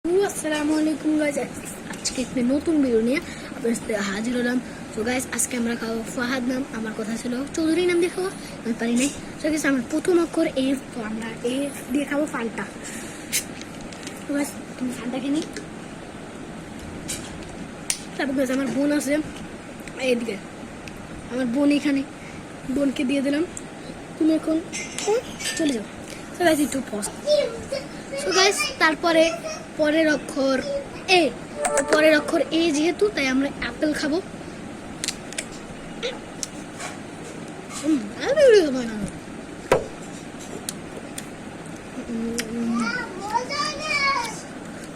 আসসালামু আলাইকুম গাইস, আজকে একটা নতুন ভিডিও নিয়ে আপনাদের সাথে হাজির হলাম। তো গাইস, আজকে আমরা খাবো ফাহাদ নাম, আমার কথা ছিল চৌধুরী নাম দিয়ে খাবো, আমি পারি নাই। তো গাইস, আমার প্রথম অক্ষর এ, তো আমরা এ দিয়ে খাবো ফান্টা। তো গাইস, তুমি ফান্টা কিনি। তারপর গাইস, আমার বোন আছে এইদিকে, আমার বোন এখানে, বোনকে দিয়ে দিলাম, তুমি এখন চলে যাও। তো গাইস, একটু পজ। তো গাইস, তারপরে পরের অক্ষর এ, পরের অক্ষর এ যেহেতু, তাই আমরা অ্যাপেল খাবো।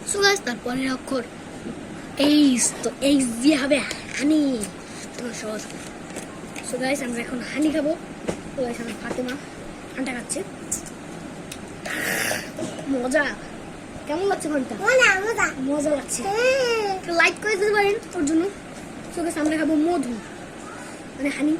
সো গাইস, তারপরের অক্ষর এইচ, তো এইচ দিয়ে হবে হানি, সহজ। সো গাইস, আমরা এখন হানি খাবো। তো গাইস, আমার ফাতেমা হানটা খাচ্ছে, মজা। কেমন লাগছে ঘন্টা? মজা লাগছে, লাইক করে দিতে পারেন ওর জন্য। তো গাইস, আমরা খাবো মধু মানে হানি।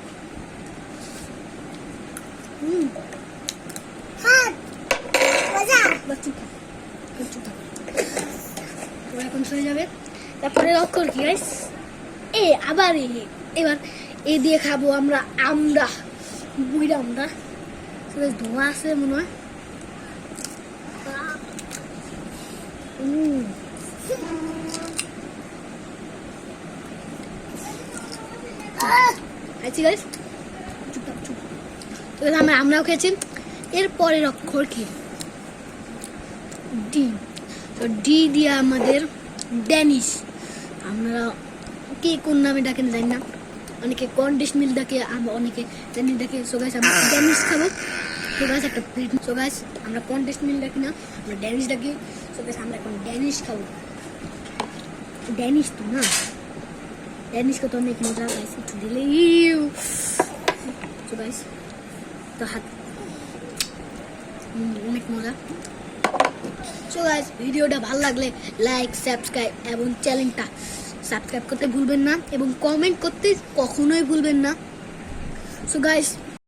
এখন চলে যাবে। তারপরে অক্ষর কি গাইস? এ, আবার এবার এ দিয়ে খাবো আমরা আমরা বুইরা আমরা। ধোঁয়া আছে মনে হয়। আমরাও খেয়েছি। এর পরের অক্ষর কি? ডি। তো ডি দিয়ে আমাদের ড্যানিশ। আমরা কে কোন নামে ডাকেন জানি না, অনেকে কন্ডিশ মিল ডাকে, অনেকে ড্যানিশ ডাকে। সো গাইস, আমরা ড্যানিশ খাবো। তো গাইস, একটা প্লেট। সো গাইস, আমরা কন্ডিশ মিল ডাকি না, আমরা ড্যানিশ ডাকি। সো গাইস, আমরা এখন ড্যানিশ খাবো। ড্যানিশ তো না, ড্যানিশ তো অনেক মজা গাইস, একটু দিলে। সো গাইস, তো হাত অনেক মজা। সো গাইস, ভিডিওটা ভালো লাগলে লাইক, সাবস্ক্রাইব এবং চ্যানেলটা সাবস্ক্রাইব করতে ভুলবেন না, এবং কমেন্ট করতে কখনোই ভুলবেন না। So guys,